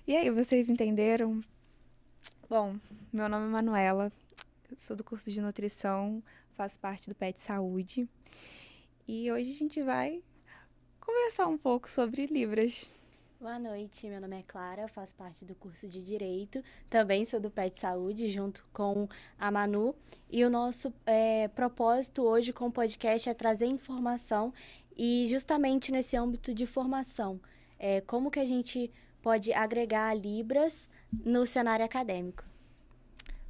E aí, vocês entenderam? Bom, meu nome é Manuela, sou do curso de nutrição, faço parte do PET Saúde. E hoje a gente vai conversar um pouco sobre Libras. Boa noite, meu nome é Clara, faço parte do curso de Direito, também sou do PET Saúde, junto com a Manu. E o nosso propósito hoje com o podcast é trazer informação e justamente nesse âmbito de formação, como que a gente pode agregar Libras no cenário acadêmico.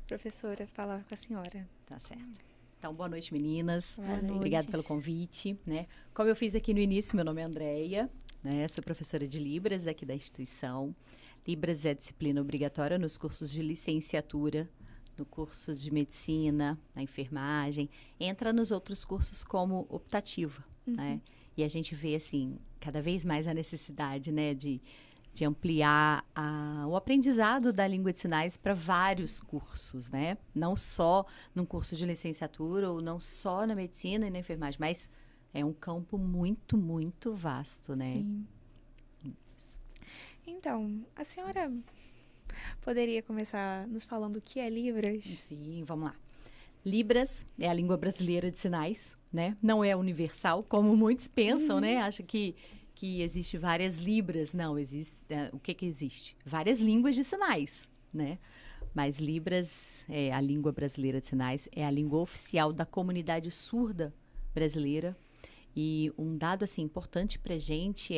Professora, falar com a senhora. Tá certo. Então, boa noite, meninas. Boa noite. Obrigada pelo convite, né? Como eu fiz aqui no início, meu nome é Andréia, né? Sou professora de Libras aqui da instituição. Libras é disciplina obrigatória nos cursos de licenciatura, no curso de medicina, na enfermagem. Entra nos outros cursos como optativa, né? E a gente vê, assim, cada vez mais a necessidade, né, de ampliar o aprendizado da língua de sinais para vários cursos, né? Não só num curso de licenciatura ou não só na medicina e na enfermagem, mas é um campo muito, muito vasto, né? Sim. Isso. Então, a senhora poderia começar nos falando o que é Libras? Sim, vamos lá. Libras é a língua brasileira de sinais, né? Não é universal, como muitos pensam, né? Acha que existe várias libras. Não, existe. O que existe? Várias línguas de sinais, né? Mas Libras, a língua brasileira de sinais, é a língua oficial da comunidade surda brasileira. E um dado, assim, importante pra gente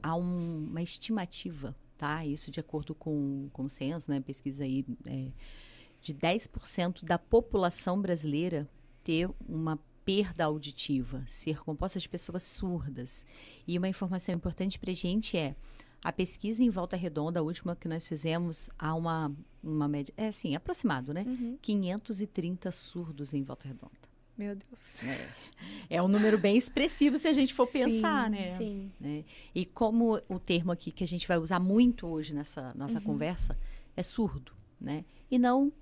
há uma estimativa, tá? Isso de acordo com o censo, né? Pesquisa aí, de 10% da população brasileira ter uma perda auditiva, ser composta de pessoas surdas. E uma informação importante para a gente a pesquisa em Volta Redonda, a última que nós fizemos, há uma média, aproximado, né? 530 surdos em Volta Redonda. Meu Deus. É um número bem expressivo se a gente for Sim, pensar, né? Sim. E como o termo aqui que a gente vai usar muito hoje nessa nossa conversa é surdo, né? E não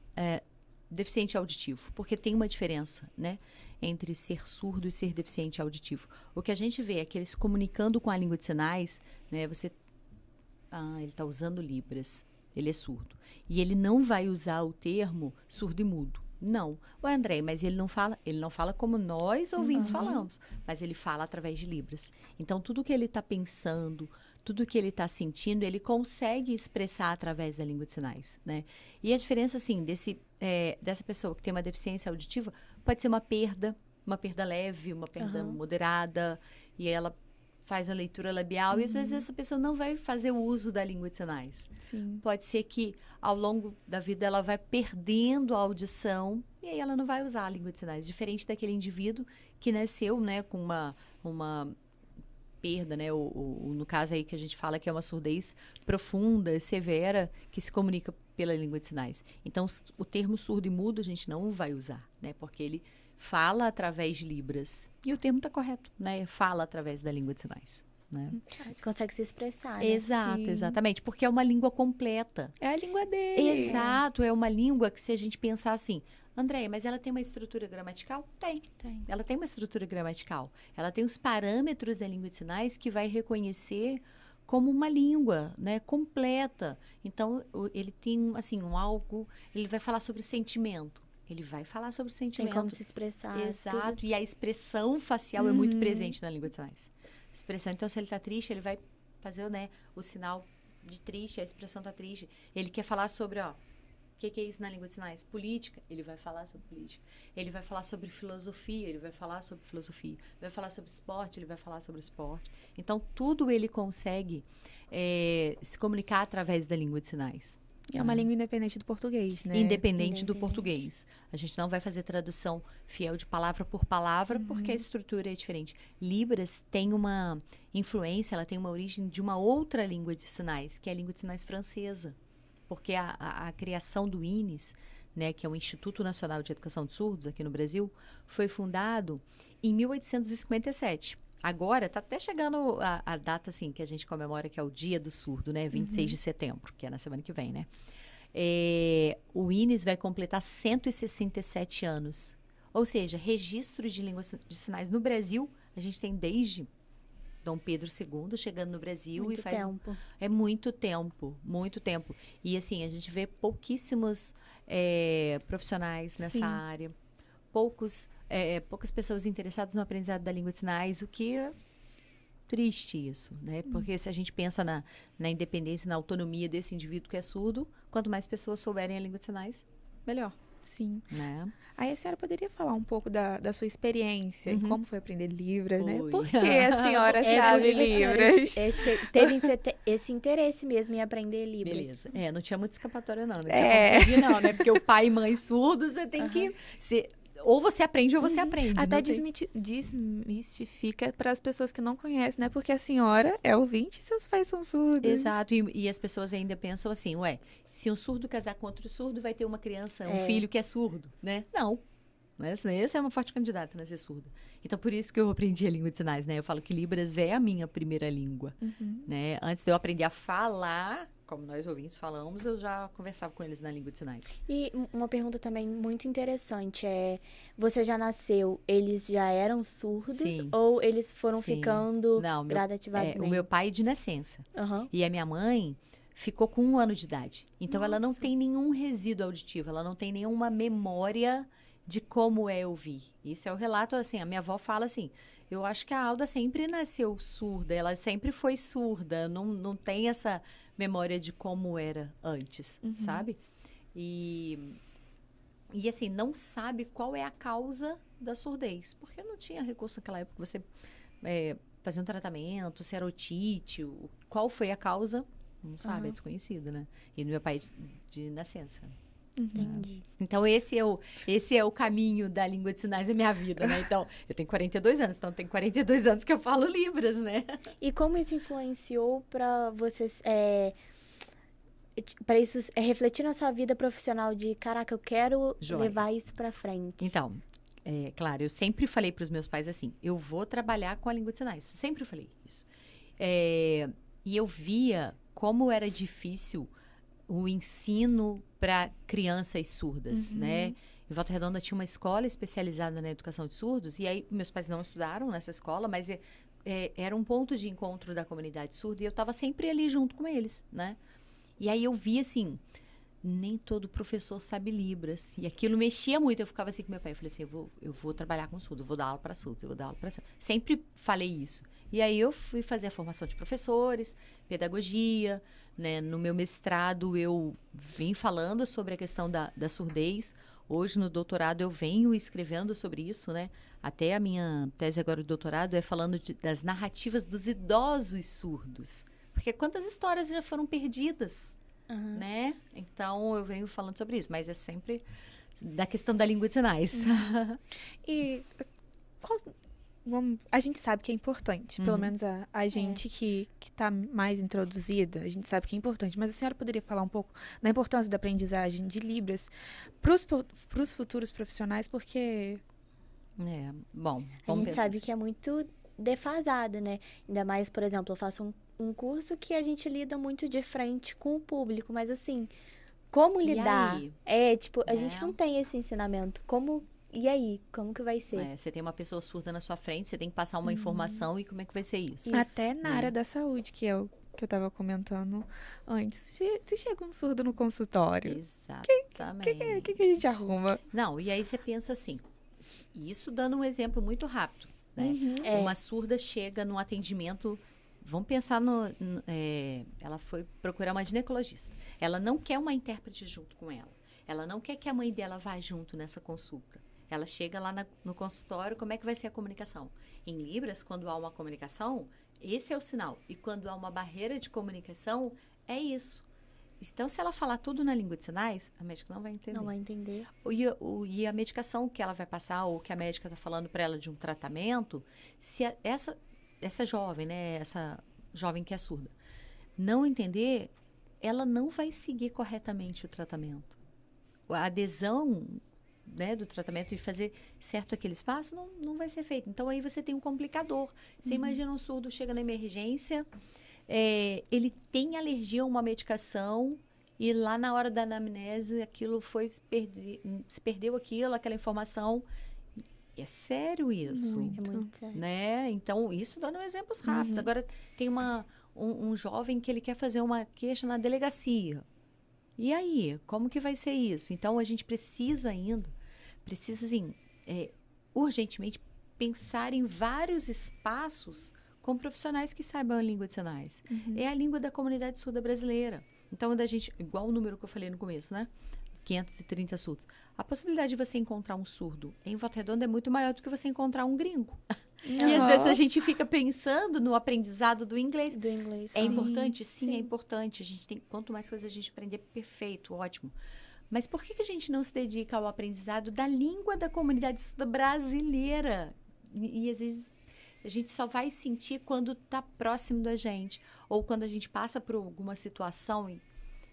deficiente auditivo, porque tem uma diferença, né, entre ser surdo e ser deficiente auditivo. O que a gente vê é que eles comunicando com a língua de sinais, né, ele está usando Libras, ele é surdo. E ele não vai usar o termo surdo e mudo. Não. Ué, André, mas ele não fala como nós ouvintes falamos, mas ele fala através de Libras. Então, tudo que ele está pensando, tudo que ele está sentindo, ele consegue expressar através da língua de sinais, né? E a diferença, assim, dessa pessoa que tem uma deficiência auditiva pode ser uma perda leve, uma perda moderada, e ela faz a leitura labial, e às vezes essa pessoa não vai fazer o uso da língua de sinais. Sim. Pode ser que ao longo da vida ela vai perdendo a audição e aí ela não vai usar a língua de sinais, diferente daquele indivíduo que nasceu, né, com uma perda, né, no caso aí que a gente fala que é uma surdez profunda, severa, que se comunica pela língua de sinais. Então, o termo surdo e mudo a gente não vai usar, né, porque ele fala através de Libras. E o termo está correto, né? Fala através da língua de sinais. Né? Consegue se expressar, né? Exato, Sim. Exatamente. Porque é uma língua completa. É a língua dele. Exato, é uma língua que se a gente pensar assim, Andréia, mas ela tem uma estrutura gramatical? Tem. Ela tem uma estrutura gramatical. Ela tem os parâmetros da língua de sinais que vai reconhecer como uma língua, né, completa. Então, ele tem, assim, algo... Ele vai falar sobre sentimento. Ele vai falar sobre sentimento. Tem como se expressar. Exato. Tudo. E a expressão facial é muito presente na língua de sinais. Expressão. Então, se ele está triste, ele vai fazer, né, o sinal de triste, a expressão está triste. Ele quer falar sobre, o que é isso na língua de sinais? Política. Ele vai falar sobre política. Ele vai falar sobre filosofia. Ele vai falar sobre filosofia. Ele vai falar sobre esporte. Ele vai falar sobre esporte. Então, tudo ele consegue se comunicar através da língua de sinais. É uma língua independente do português, né? Independente do português. A gente não vai fazer tradução fiel de palavra por palavra, porque a estrutura é diferente. Libras tem uma influência, ela tem uma origem de uma outra língua de sinais, que é a língua de sinais francesa. Porque a criação do INES, né, que é o Instituto Nacional de Educação de Surdos, aqui no Brasil, foi fundado em 1857. Agora, está até chegando a data, assim, que a gente comemora, que é o Dia do Surdo, né? 26 de setembro, que é na semana que vem, né? O INES vai completar 167 anos. Ou seja, registros de línguas de sinais no Brasil, a gente tem desde Dom Pedro II chegando no Brasil Muito e faz tempo. é muito tempo, muito tempo. E assim, a gente vê pouquíssimos profissionais nessa Sim. área, poucas pessoas interessadas no aprendizado da língua de sinais, o que é triste isso, né? Porque se a gente pensa na independência, na autonomia desse indivíduo que é surdo, quanto mais pessoas souberem a língua de sinais, melhor, Sim. né? Aí a senhora poderia falar um pouco da sua experiência e Uhum. como foi aprender Libras, né? Oi. Por que a senhora É, sabe porque a senhora Libras? teve esse interesse mesmo em aprender Libras. Beleza. Não tinha muita escapatória, não. Não tinha É. como fugir, não, né? Porque o pai e mãe surdos, você tem que... ou você aprende ou você aprende. Até não tem- desmistifica para as pessoas que não conhecem, né? Porque a senhora é ouvinte e seus pais são surdos. Exato. E as pessoas ainda pensam assim, se um surdo casar com outro surdo, vai ter uma criança, um filho que é surdo, né? Não. Essa é uma forte candidata a ser surda. Então, por isso que eu aprendi a língua de sinais, né? Eu falo que Libras é a minha primeira língua, né? Antes de eu aprender a falar, como nós ouvintes falamos, eu já conversava com eles na língua de sinais. E uma pergunta também muito interessante você já nasceu, eles já eram surdos Sim. ou eles foram Sim. ficando Não, gradativamente? o meu pai é de nascença. Aham. E a minha mãe ficou com 1 ano de idade. Então, ela não tem nenhum resíduo auditivo, ela não tem nenhuma memória de como é ouvir. Isso é o relato, assim, a minha avó fala assim, eu acho que a Alda sempre nasceu surda, ela sempre foi surda, não tem essa memória de como era antes, sabe? E assim, não sabe qual é a causa da surdez, porque não tinha recurso naquela época, você fazia um tratamento, se era otite, qual foi a causa, não sabe, é desconhecido, né? E no meu pai de nascença. Entendi. Então, esse é o caminho da língua de sinais da minha vida, né? Então, eu tenho 42 anos, então tem 42 anos que eu falo Libras, né? E como isso influenciou para vocês, para isso refletir na sua vida profissional de, caraca, eu quero Joia. levar isso para frente? Então, claro, eu sempre falei para os meus pais assim, eu vou trabalhar com a língua de sinais. Sempre falei isso. E eu via como era difícil o ensino para crianças surdas, né? Em Volta Redonda tinha uma escola especializada na educação de surdos, e aí meus pais não estudaram nessa escola, mas era um ponto de encontro da comunidade surda, e eu estava sempre ali junto com eles, né? E aí eu via assim, nem todo professor sabe Libras, e aquilo mexia muito, eu ficava assim com meu pai, eu falei assim, eu vou trabalhar com surdo, eu vou dar aula para surdos, eu vou dar aula para surdos. Sempre falei isso. E aí eu fui fazer a formação de professores, pedagogia, né? No meu mestrado eu vim falando sobre a questão da surdez. Hoje no doutorado eu venho escrevendo sobre isso, né? Até a minha tese agora do doutorado é falando das narrativas dos idosos surdos. Porque quantas histórias já foram perdidas, né? Então eu venho falando sobre isso, mas é sempre da questão da língua de sinais. E a gente sabe que é importante, pelo menos a gente que está mais introduzida, a gente sabe que é importante. Mas a senhora poderia falar um pouco da importância da aprendizagem de Libras para os futuros profissionais, porque... Bom, A vamos gente pensar sabe que é muito defasado, né? Ainda mais, por exemplo, eu faço um curso que a gente lida muito de frente com o público, mas assim, como E lidar? aí? A gente não tem esse ensinamento. E aí? Como que vai ser? Você tem uma pessoa surda na sua frente, você tem que passar uma informação e como é que vai ser isso? Isso. Até na área da saúde, que eu estava comentando antes. Se chega um surdo no consultório, Exatamente. o que a gente arruma? Não, e aí você pensa assim, isso dando um exemplo muito rápido, né? Uma surda chega num atendimento, vamos pensar ela foi procurar uma ginecologista. Ela não quer uma intérprete junto com ela. Ela não quer que a mãe dela vá junto nessa consulta. Ela chega lá no consultório, como é que vai ser a comunicação? Em Libras, quando há uma comunicação, esse é o sinal. E quando há uma barreira de comunicação, é isso. Então, se ela falar tudo na língua de sinais, a médica não vai entender. Não vai entender. E a medicação que ela vai passar, ou que a médica está falando para ela de um tratamento, se essa jovem, né, essa jovem que é surda, não entender, ela não vai seguir corretamente o tratamento. A adesão, né, do tratamento e fazer certo aquele espaço não vai ser feito. Então, aí você tem um complicador. Você imagina um surdo chega na emergência, ele tem alergia a uma medicação e lá na hora da anamnese aquilo se perdeu aquela informação. É sério isso, É muito sério. né? Então, isso dando exemplos rápidos. Agora, tem um jovem que ele quer fazer uma queixa na delegacia. E aí, como que vai ser isso? Então, a gente precisa assim, urgentemente pensar em vários espaços com profissionais que saibam a língua de sinais. É a língua da comunidade surda brasileira. Então, igual o número que eu falei no começo, né? 530 surdos. A possibilidade de você encontrar um surdo em Volta Redonda é muito maior do que você encontrar um gringo. E às vezes a gente fica pensando no aprendizado do inglês. Do inglês. É importante? Sim, é importante. A gente quanto mais coisas a gente aprender, perfeito, ótimo. Mas por que a gente não se dedica ao aprendizado da língua da comunidade surda brasileira? E às vezes a gente só vai sentir quando está próximo da gente. Ou quando a gente passa por alguma situação e,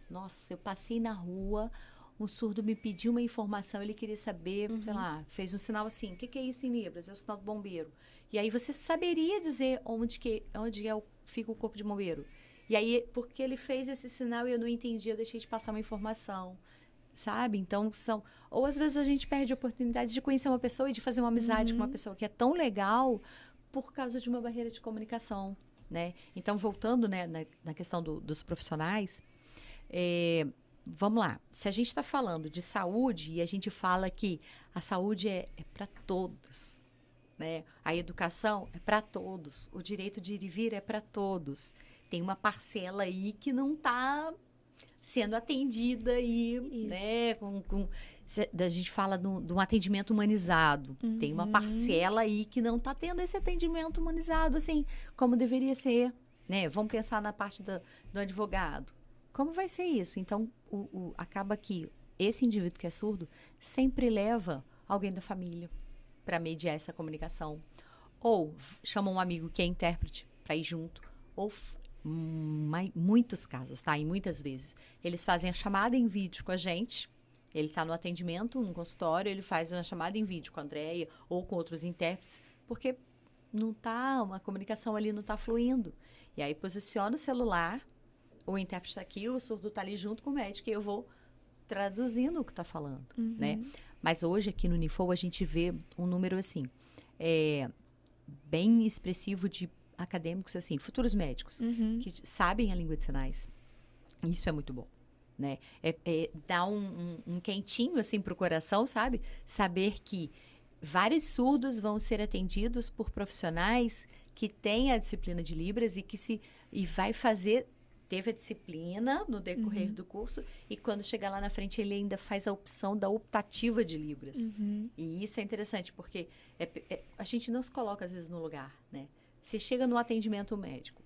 nossa, eu passei na rua, um surdo me pediu uma informação, ele queria saber, sei lá, fez um sinal assim, o que é isso em Libras? É o sinal do bombeiro. E aí você saberia dizer onde fica o corpo de bombeiro. E aí, porque ele fez esse sinal e eu não entendi, eu deixei de passar uma informação, sabe? Então, ou às vezes a gente perde a oportunidade de conhecer uma pessoa e de fazer uma amizade com uma pessoa que é tão legal por causa de uma barreira de comunicação, né? Então, voltando, né, na questão dos profissionais, vamos lá, se a gente está falando de saúde e a gente fala que a saúde é para todos, né? A educação é para todos, o direito de ir e vir é para todos. Tem uma parcela aí que não está sendo atendida aí, né? A gente fala de um atendimento humanizado. Tem uma parcela aí que não está tendo esse atendimento humanizado, assim, como deveria ser, né? Vamos pensar na parte do advogado. Como vai ser isso? Então, acaba que esse indivíduo que é surdo sempre leva alguém da família para mediar essa comunicação. Ou chama um amigo que é intérprete para ir junto. Ou, muitos casos, tá? E muitas vezes, eles fazem a chamada em vídeo com a gente. Ele está no atendimento, no consultório, ele faz uma chamada em vídeo com a Andréia ou com outros intérpretes, porque uma comunicação ali não está fluindo. E aí posiciona o celular, o intérprete está aqui, o surdo está ali junto com o médico e eu vou traduzindo o que está falando, né? Mas hoje aqui no Unifol a gente vê um número assim, bem expressivo de acadêmicos, assim, futuros médicos, que sabem a língua de sinais. Isso é muito bom, né? Dá um quentinho, assim, pro coração, sabe? Saber que vários surdos vão ser atendidos por profissionais que têm a disciplina de Libras e vai fazer... Teve a disciplina no decorrer do curso e quando chegar lá na frente ele ainda faz a opção da optativa de Libras. E isso é interessante porque a gente não se coloca às vezes no lugar, né? Você chega no atendimento médico,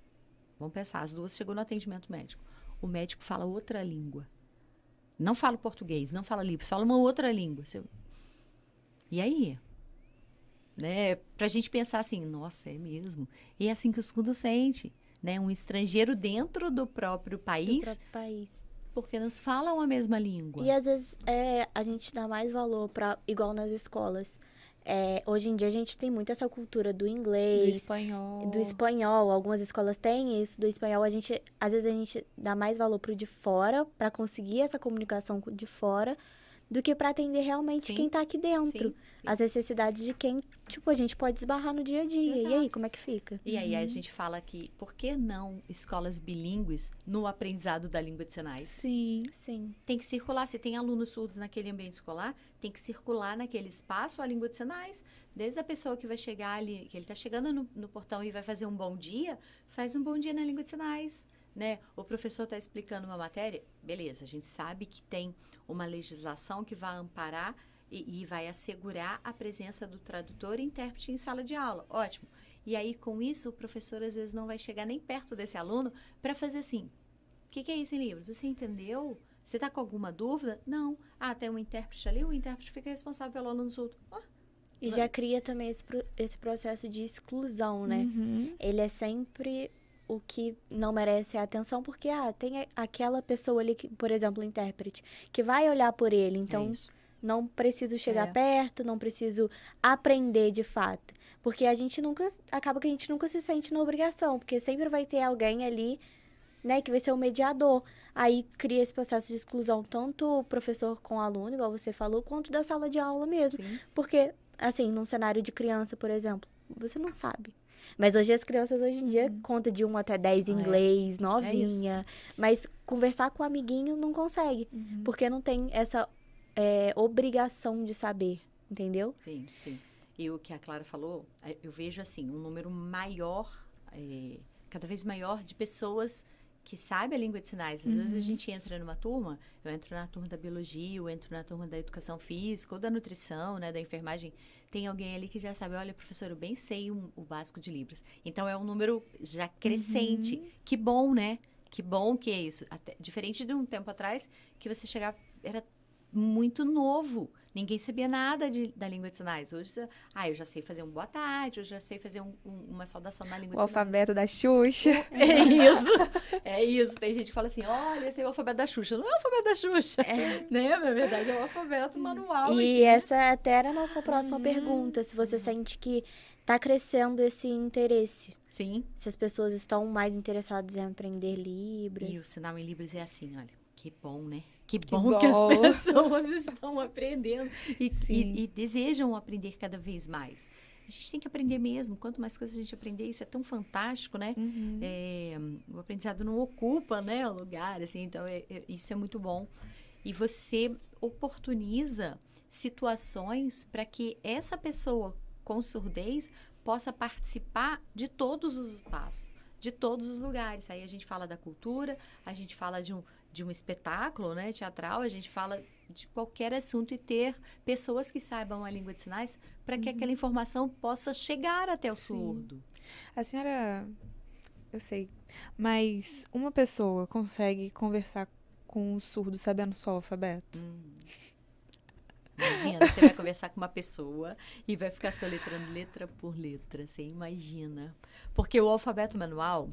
vamos pensar, as duas chegou no atendimento médico, o médico fala outra língua, não fala português, não fala Libras, fala uma outra língua. E aí? Né? Pra gente pensar assim, nossa, é mesmo? E é assim que o surdo sente. Né, um estrangeiro dentro do próprio país, porque nos falam a mesma língua. E às vezes a gente dá mais valor para igual nas escolas. Hoje em dia a gente tem muito essa cultura do inglês, do espanhol. Algumas escolas têm isso do espanhol. Às vezes a gente dá mais valor pro de fora para conseguir essa comunicação de fora do que para atender realmente quem tá aqui dentro. Sim. As necessidades de quem, a gente pode esbarrar no dia a dia. Exato. E aí, como é que fica? E aí a gente fala que, por que não escolas bilíngues no aprendizado da língua de sinais? Sim. Tem que circular. Se tem alunos surdos naquele ambiente escolar, tem que circular naquele espaço a língua de sinais. Desde a pessoa que vai chegar ali, que ele tá chegando no portão e vai fazer um bom dia, faz um bom dia na língua de sinais. Né? O professor está explicando uma matéria, beleza, a gente sabe que tem uma legislação que vai amparar e vai assegurar a presença do tradutor e intérprete em sala de aula, ótimo. E aí, com isso, o professor às vezes não vai chegar nem perto desse aluno para fazer assim, o que é isso em livro? Você entendeu? Você está com alguma dúvida? Não. Tem um intérprete ali, o intérprete fica responsável pelo aluno surdo. E já cria também esse processo de exclusão, né? Ele é sempre... o que não merece a atenção, porque tem aquela pessoa ali, que, por exemplo, o intérprete, que vai olhar por ele, então não preciso chegar perto, não preciso aprender de fato, porque acaba que a gente nunca se sente na obrigação, porque sempre vai ter alguém ali, né, que vai ser o mediador, aí cria esse processo de exclusão, tanto o professor com o aluno, igual você falou, quanto da sala de aula mesmo, porque assim, num cenário de criança, por exemplo, você não sabe. Mas hoje as crianças, hoje em dia, conta de 1 até 10 em inglês, novinha. Mas conversar com o amiguinho não consegue. Porque não tem essa obrigação de saber, entendeu? Sim, sim. E o que a Clara falou, eu vejo assim, um número maior, cada vez maior de pessoas que sabem a língua de sinais. Às vezes a gente entra numa turma, eu entro na turma da biologia, eu entro na turma da educação física ou da nutrição, né, da enfermagem. Tem alguém ali que já sabe, olha, professor, eu bem sei o básico de Libras. Então, é um número já crescente. Que bom, né? Que bom que é isso. Diferente de um tempo atrás, que você chegava, era muito novo. Ninguém sabia nada da língua de sinais. Hoje, eu já sei fazer um boa tarde, eu já sei fazer uma saudação na língua de sinais. O alfabeto da Xuxa. É isso. É isso. Tem gente que fala assim, olha, esse é o alfabeto da Xuxa. Não é o alfabeto da Xuxa. Né? Na verdade, é o alfabeto manual. E essa até era a nossa próxima pergunta. Se você sente que tá crescendo esse interesse. Sim. Se as pessoas estão mais interessadas em aprender Libras. E o sinal em Libras é assim, olha. Que bom, né? Que bom que as pessoas estão aprendendo e desejam aprender cada vez mais. A gente tem que aprender mesmo. Quanto mais coisas a gente aprender, isso é tão fantástico, né? O aprendizado não ocupa, né, o lugar, assim. Então, isso é muito bom. E você oportuniza situações para que essa pessoa com surdez possa participar de todos os espaços, de todos os lugares. Aí a gente fala da cultura, a gente fala de um espetáculo, né, teatral, a gente fala de qualquer assunto e ter pessoas que saibam a língua de sinais para que aquela informação possa chegar até o surdo. A senhora, eu sei, mas uma pessoa consegue conversar com o surdo sabendo só o alfabeto? Imagina, você vai conversar com uma pessoa e vai ficar soletrando letra por letra, você imagina. Porque o alfabeto manual,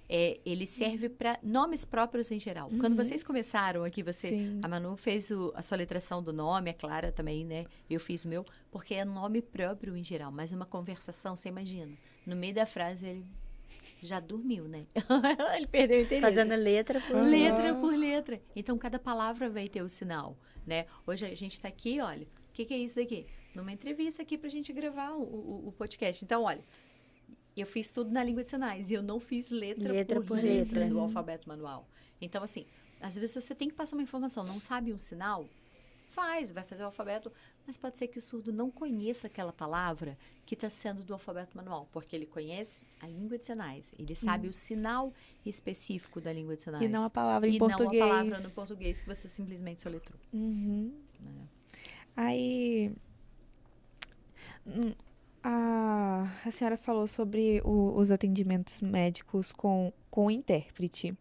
ele serve para nomes próprios em geral. Quando vocês começaram aqui, a Manu fez a soletração do nome, a Clara também, né? Eu fiz o meu, porque é nome próprio em geral. Mas uma conversação, você imagina, no meio da frase ele já dormiu, né? Ele perdeu o interesse. Fazendo letra por letra. Então, cada palavra vai ter o sinal, né? Hoje a gente está aqui, olha, o que é isso daqui? Numa entrevista aqui para a gente gravar o podcast. Então, olha, eu fiz tudo na língua de sinais e eu não fiz letra por letra do alfabeto manual. Então, assim, às vezes você tem que passar uma informação, não sabe um sinal, vai fazer o alfabeto, mas pode ser que o surdo não conheça aquela palavra que está sendo do alfabeto manual, porque ele conhece a língua de sinais, ele sabe o sinal específico da língua de sinais. E não a palavra em português. E não a palavra no português que você simplesmente soletrou. Aí, a senhora falou sobre os atendimentos médicos com o intérprete.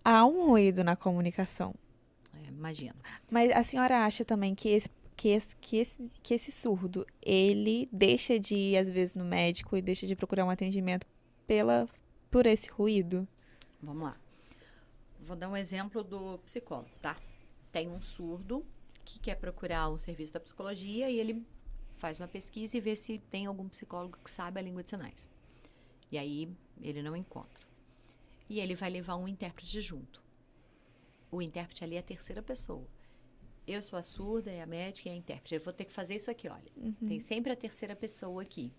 Há um ruído na comunicação. Imagina. Mas a senhora acha também que esse surdo, ele deixa de ir, às vezes, no médico e deixa de procurar um atendimento por esse ruído? Vamos lá. Vou dar um exemplo do psicólogo, tá? Tem um surdo que quer procurar um serviço da psicologia e ele faz uma pesquisa e vê se tem algum psicólogo que sabe a língua de sinais. E aí, ele não encontra. E ele vai levar um intérprete junto. O intérprete ali é a terceira pessoa. Eu sou a surda, é a médica e a intérprete. Eu vou ter que fazer isso aqui, olha. Tem sempre a terceira pessoa aqui.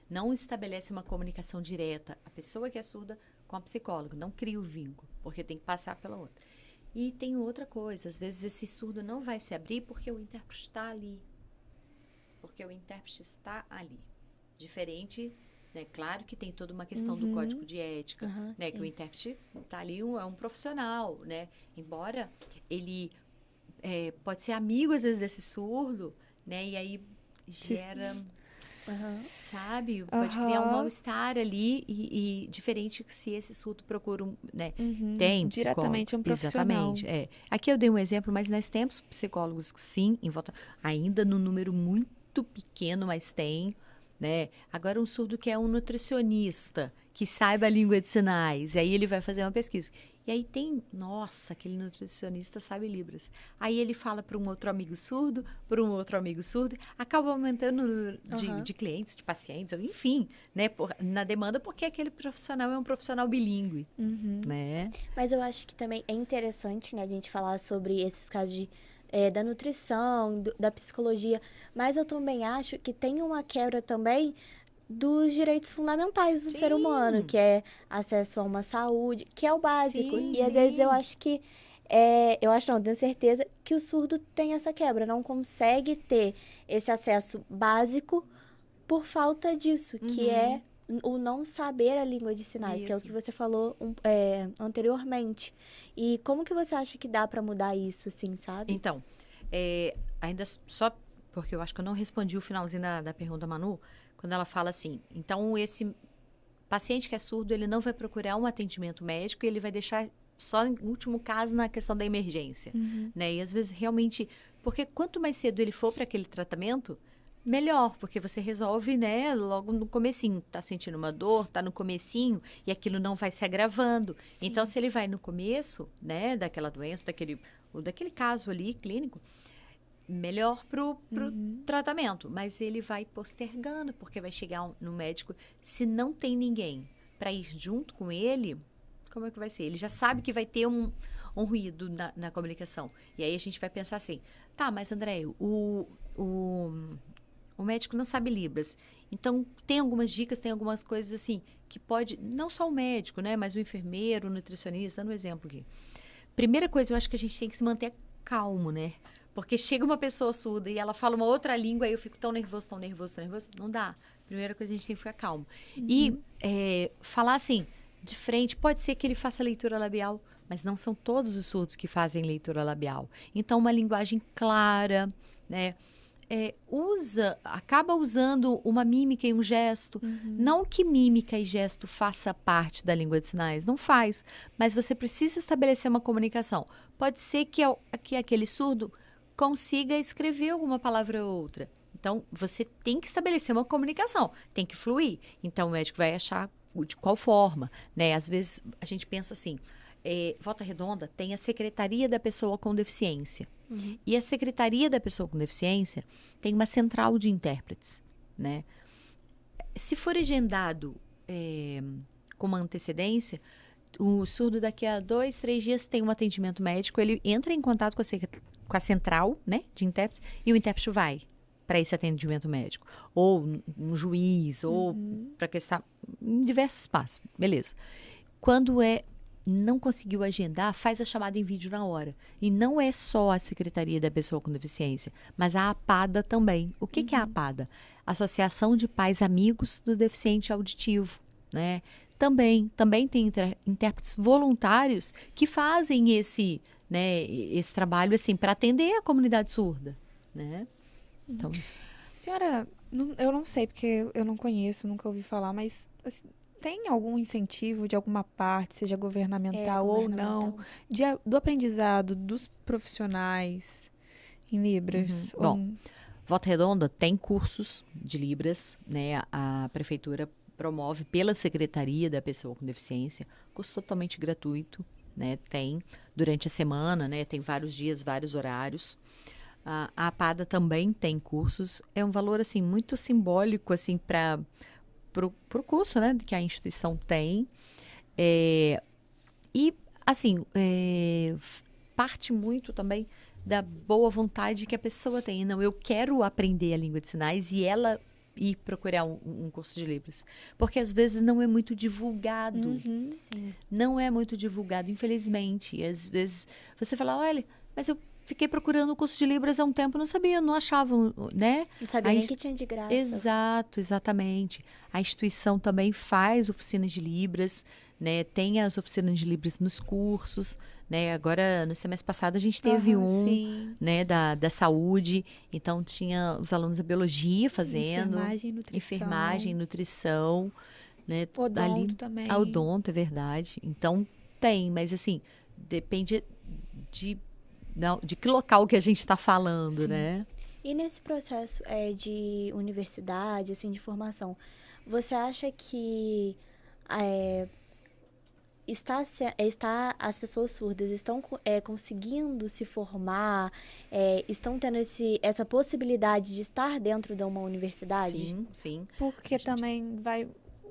Não estabelece uma comunicação direta. A pessoa que é surda com a psicóloga. Não cria o vínculo, porque tem que passar pela outra. E tem outra coisa. Às vezes esse surdo não vai se abrir porque o intérprete está ali. Porque o intérprete está ali. Diferente, né? Claro que tem toda uma questão do código de ética, né? Que o intérprete está ali, é um profissional, né? Embora ele pode ser amigo, às vezes, desse surdo, né? E aí gera, sabe? Pode criar um mal-estar ali e diferente se esse surdo procura né? Tem diretamente um profissional. Exatamente, Aqui eu dei um exemplo, mas nós temos psicólogos, sim, em volta, ainda no número muito pequeno, mas tem, né? Agora um surdo que é um nutricionista, que saiba a língua de sinais, e aí ele vai fazer uma pesquisa. E aí tem, nossa, aquele nutricionista sabe Libras. Aí ele fala para um outro amigo surdo, acaba aumentando o número de clientes, de pacientes, enfim, né? Na demanda, porque aquele profissional é um profissional bilíngue, né? Mas eu acho que também é interessante, né, a gente falar sobre esses casos da nutrição, da psicologia, mas eu também acho que tem uma quebra também dos direitos fundamentais do ser humano, que é acesso a uma saúde, que é o básico. Sim, E às vezes eu acho que, eu acho não, tenho certeza que o surdo tem essa quebra, não consegue ter esse acesso básico por falta disso, que é o não saber a língua de sinais, que é o que você falou anteriormente. E como que você acha que dá para mudar isso, assim, sabe? Então, ainda só porque eu acho que eu não respondi o finalzinho da pergunta da Manu, quando ela fala assim, então esse paciente que é surdo, ele não vai procurar um atendimento médico e ele vai deixar só em último caso na questão da emergência, né? E às vezes realmente, porque quanto mais cedo ele for para aquele tratamento, melhor, porque você resolve, né, logo no comecinho. Tá sentindo uma dor, tá no comecinho e aquilo não vai se agravando. Sim. Então, se ele vai no começo, né, daquela doença, daquele caso ali clínico, melhor pro tratamento, mas ele vai postergando, porque vai chegar no médico, se não tem ninguém para ir junto com ele, como é que vai ser? Ele já sabe que vai ter um ruído na comunicação. E aí a gente vai pensar assim, tá, mas André, o médico não sabe Libras. Então, tem algumas dicas, tem algumas coisas assim, que pode, não só o médico, né, mas o enfermeiro, o nutricionista, dando um exemplo aqui. Primeira coisa, eu acho que a gente tem que se manter calmo, né? Porque chega uma pessoa surda e ela fala uma outra língua, aí eu fico tão nervoso, não dá. Primeira coisa, a gente tem que ficar calmo. E falar assim, de frente, pode ser que ele faça leitura labial, mas não são todos os surdos que fazem leitura labial. Então, uma linguagem clara, né? Acaba usando uma mímica e um gesto. Não que mímica e gesto faça parte da língua de sinais, não faz. Mas você precisa estabelecer uma comunicação. Pode ser que aquele surdo consiga escrever alguma palavra ou outra. Então, você tem que estabelecer uma comunicação, tem que fluir. Então, o médico vai achar de qual forma, né? Às vezes, a gente pensa assim, Volta Redonda tem a Secretaria da Pessoa com Deficiência. E a Secretaria da Pessoa com Deficiência tem uma central de intérpretes, né? Se for agendado com uma antecedência, o surdo daqui a 2, 3 dias tem um atendimento médico, ele entra em contato com a central, né, de intérpretes, e o intérprete vai para esse atendimento médico. Ou um juiz, ou para que está em diversos espaços. Beleza. Quando não conseguiu agendar, faz a chamada em vídeo na hora. E não é só a Secretaria da Pessoa com Deficiência, mas a APADA também. O que é a APADA? Associação de Pais Amigos do Deficiente Auditivo, né? Também tem intérpretes voluntários que fazem esse trabalho assim para atender a comunidade surda, né? Então, isso. Senhora, eu não sei porque eu não conheço, nunca ouvi falar, mas assim, tem algum incentivo de alguma parte, seja governamental ou não, do aprendizado dos profissionais em Libras? Bom, Volta Redonda tem cursos de Libras, né? A prefeitura promove pela Secretaria da Pessoa com Deficiência, curso totalmente gratuito, né? Tem durante a semana, né? Tem vários dias, vários horários. A APADA também tem cursos. É um valor assim muito simbólico assim para o curso, né? Que a instituição tem. E assim parte muito também da boa vontade que a pessoa tem. Não, eu quero aprender a língua de sinais e ela ir procurar um curso de Libras. Porque às vezes não é muito divulgado. Sim. Não é muito divulgado, infelizmente. E às vezes você fala, olha, mas eu fiquei procurando o curso de Libras há um tempo, não sabia, não achava, né? Não sabia nem que tinha de graça. Exato, exatamente. A instituição também faz oficinas de Libras, né? Tem as oficinas de Libras nos cursos, né? Agora, no semestre passado, a gente teve né? Da saúde. Então, tinha os alunos da biologia fazendo. Enfermagem, nutrição. Né? Odonto também. A odonto, é verdade. Então, tem, mas assim, depende de que local que a gente está falando, né? E nesse processo de universidade, assim, de formação, você acha que as pessoas surdas estão conseguindo se formar, estão tendo essa possibilidade de estar dentro de uma universidade? Sim, sim. Porque também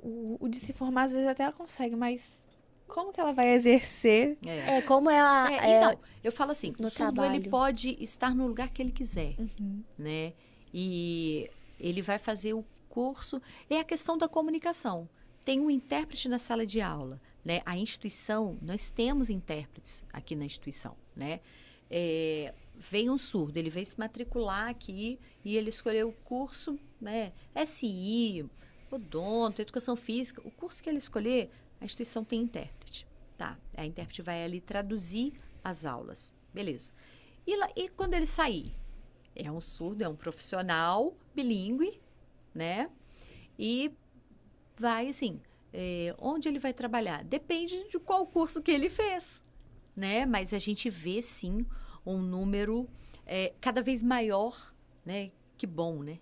o de se formar, às vezes até consegue, mas como que ela vai exercer? Como é a... Então, eu falo assim, no o surdo trabalho. ele pode estar no lugar que ele quiser, Uhum. né? E ele vai fazer o curso. É a questão da comunicação. Tem um intérprete na sala de aula, né? A instituição, nós temos intérpretes aqui na instituição, né? Vem um surdo, ele veio se matricular aqui e ele escolheu o curso, né? SI, odonto, educação física. O curso que ele escolher, a instituição tem intérprete, tá? A intérprete vai ali traduzir as aulas, beleza. E quando ele sair? É um surdo, é um profissional bilíngue, né? E vai, assim, onde ele vai trabalhar? Depende de qual curso que ele fez, né? Mas a gente vê, sim, um número cada vez maior, né? Que bom, né?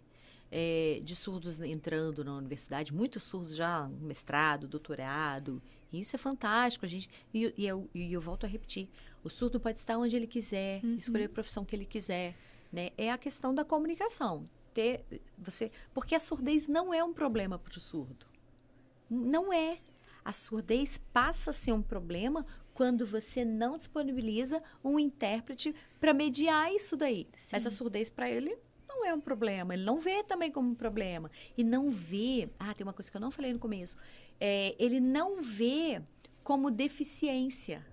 De surdos entrando na universidade, muitos surdos já, mestrado, doutorado. Isso é fantástico. E eu volto a repetir, o surdo pode estar onde ele quiser, escolher a profissão que ele quiser, né? É a questão da comunicação. Porque a surdez não é um problema para o surdo. Não é. A surdez passa a ser um problema quando você não disponibiliza um intérprete para mediar isso daí. Sim. Mas a surdez para ele não é um problema. Ele não vê também como um problema. E não vê... tem uma coisa que eu não falei no começo. Ele não vê como deficiência.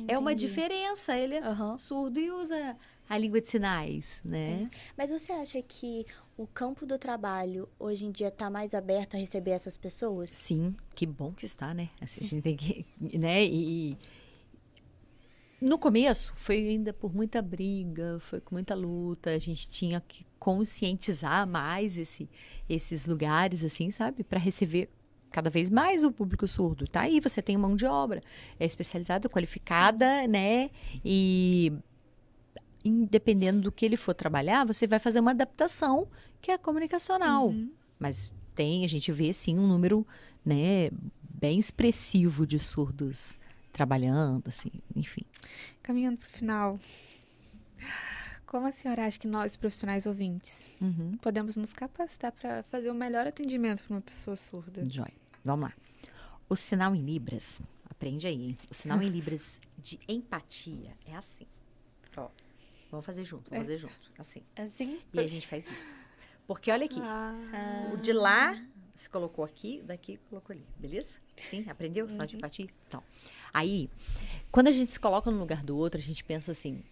É uma Entendi. diferença. Ele é Aham. surdo e usa a língua de sinais, né? Mas você acha que o campo do trabalho hoje em dia está mais aberto a receber essas pessoas? Sim, que bom que está, né? Assim, a gente tem que, né? No começo foi ainda por muita briga, foi com muita luta. A gente tinha que conscientizar mais esses lugares, assim, sabe, para receber cada vez mais o público surdo. Tá aí, você tem mão de obra, é especializada, qualificada, né? E independendo do que ele for trabalhar, você vai fazer uma adaptação que é comunicacional. Mas a gente vê, sim, um número, né, bem expressivo de surdos trabalhando, assim, enfim. Caminhando para o final, como a senhora acha que nós, profissionais ouvintes, podemos nos capacitar para fazer o melhor atendimento para uma pessoa surda? Joia. Vamos lá. O sinal em Libras, aprende aí, hein? O sinal em Libras de empatia é assim. Ó, vamos fazer junto, assim. Assim? E a gente faz isso. Porque olha aqui, o de lá, você colocou aqui, daqui colocou ali, beleza? Sim, aprendeu o sinal de empatia? Então, aí, quando a gente se coloca no lugar do outro, a gente pensa assim,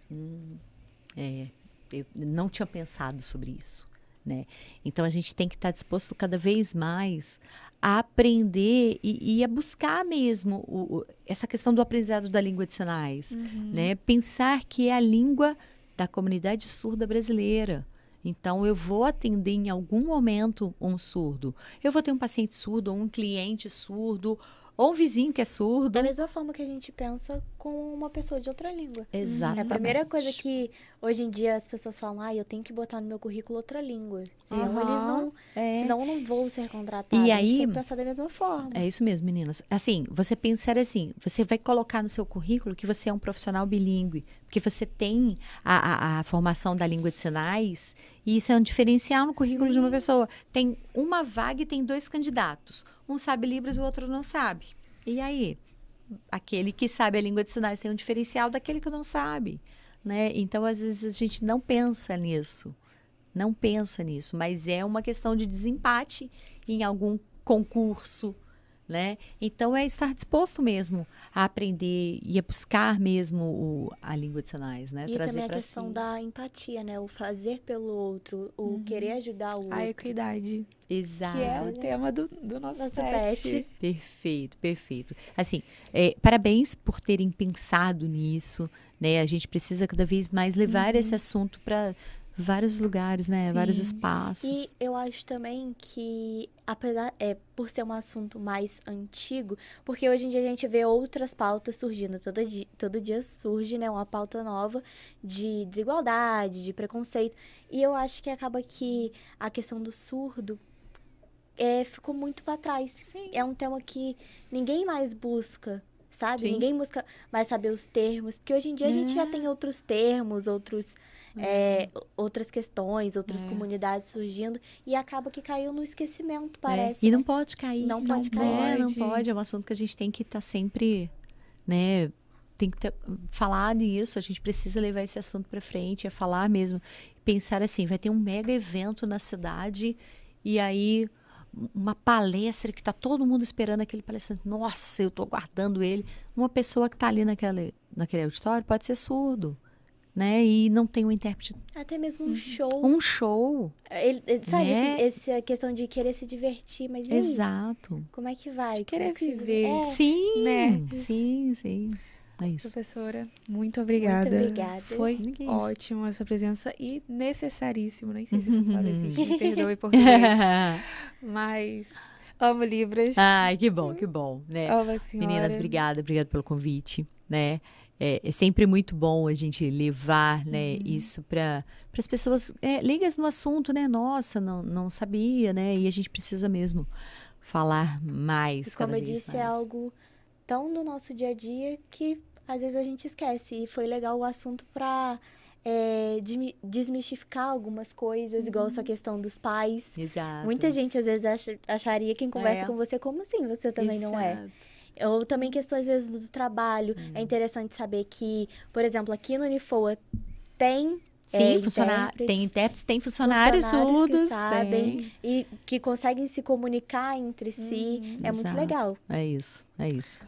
eu não tinha pensado sobre isso, né? Então, a gente tem que estar disposto cada vez mais a aprender e a buscar mesmo essa questão do aprendizado da língua de sinais, né? Pensar que é a língua da comunidade surda brasileira. Então, eu vou atender em algum momento um surdo. Eu vou ter um paciente surdo, ou um cliente surdo, ou um vizinho que é surdo. Da mesma forma que a gente pensa com uma pessoa de outra língua. Exatamente. É a primeira coisa que hoje em dia as pessoas falam, eu tenho que botar no meu currículo outra língua. Senão eles não. Senão eu não vou ser contratada. E a gente aí, tem que pensar da mesma forma. É isso mesmo, meninas. Assim, você pensar assim, você vai colocar no seu currículo que você é um profissional bilíngue, porque você tem a formação da língua de sinais, e isso é um diferencial no currículo de uma pessoa. Tem uma vaga e tem 2 candidatos. Um sabe Libras, o outro não sabe. E aí? Aquele que sabe a língua de sinais tem um diferencial daquele que não sabe, né? Então, às vezes, a gente não pensa nisso. Não pensa nisso, mas é uma questão de desempate em algum concurso, né? Então, é estar disposto mesmo a aprender e a buscar mesmo a língua de sinais, né? E Trazer também a pra questão si. da empatia, né? O fazer pelo outro, o querer ajudar o outro. A equidade, Exato. que é o tema do nosso pet. Perfeito, perfeito. Assim, parabéns por terem pensado nisso, né? A gente precisa cada vez mais levar esse assunto para vários lugares, né? Sim. Vários espaços. E eu acho também que, apesar, por ser um assunto mais antigo, porque hoje em dia a gente vê outras pautas surgindo, todo dia surge, né, uma pauta nova de desigualdade, de preconceito, e eu acho que acaba que a questão do surdo ficou muito para trás. Sim. É um tema que ninguém mais busca, sabe? Sim. Ninguém busca mais saber os termos, porque hoje em dia a gente já tem outros termos, outros outras questões, outras comunidades surgindo, e acaba que caiu no esquecimento, parece. E né? não pode cair. Não pode cair. Não pode. É um assunto que a gente tem que estar sempre, né? Tem que falar nisso, a gente precisa levar esse assunto para frente, é falar mesmo. Pensar assim, vai ter um mega evento na cidade e aí uma palestra que está todo mundo esperando aquele palestrante. Nossa, eu estou aguardando ele. Uma pessoa que está ali naquele auditório pode ser surdo, né? E não tem um intérprete. Até mesmo um show. Um show. Sabe, né? essa questão de querer se divertir, mas e aí? Exato. Como é que vai? De Como é querer que se viver. É, Sim, né? sim. É isso. Professora, muito obrigada. Muito obrigada. Foi Que isso. ótimo essa presença e necessaríssimo. Nem sei se essa palavra existe, me perdoe português. Mas amo Libras. Ai, que bom, né? Amo a senhora. Meninas, obrigada pelo convite, né? É sempre muito bom a gente levar, né, isso para as pessoas leigas no assunto, né? Nossa, não sabia, né? E a gente precisa mesmo falar mais. E como cada eu vez disse, mais. é algo tão do nosso dia a dia que às vezes a gente esquece. E foi legal o assunto para desmistificar algumas coisas, igual essa questão dos pais. Exato. Muita gente às vezes acharia quem conversa com você, como assim você também não é? Exato. Ou também questões, às vezes, do trabalho. É interessante saber que, por exemplo, aqui no Unifoa tem Sim, intérpretes, tem intérpretes, tem funcionários que surdos. sabem tem. e que conseguem se comunicar entre si. É muito Exato. legal. É isso.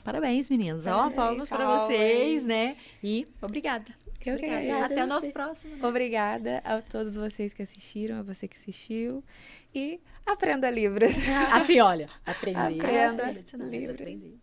Parabéns, meninas. Ó, palmas para palmas. vocês, né? E obrigada. Eu que Obrigada. agradeço. Até o nosso próximo. Obrigada a todos vocês que assistiram, a você que assistiu. E aprenda Libras. Assim, olha, aprender. Aprenda Libras. Libras. Aprender.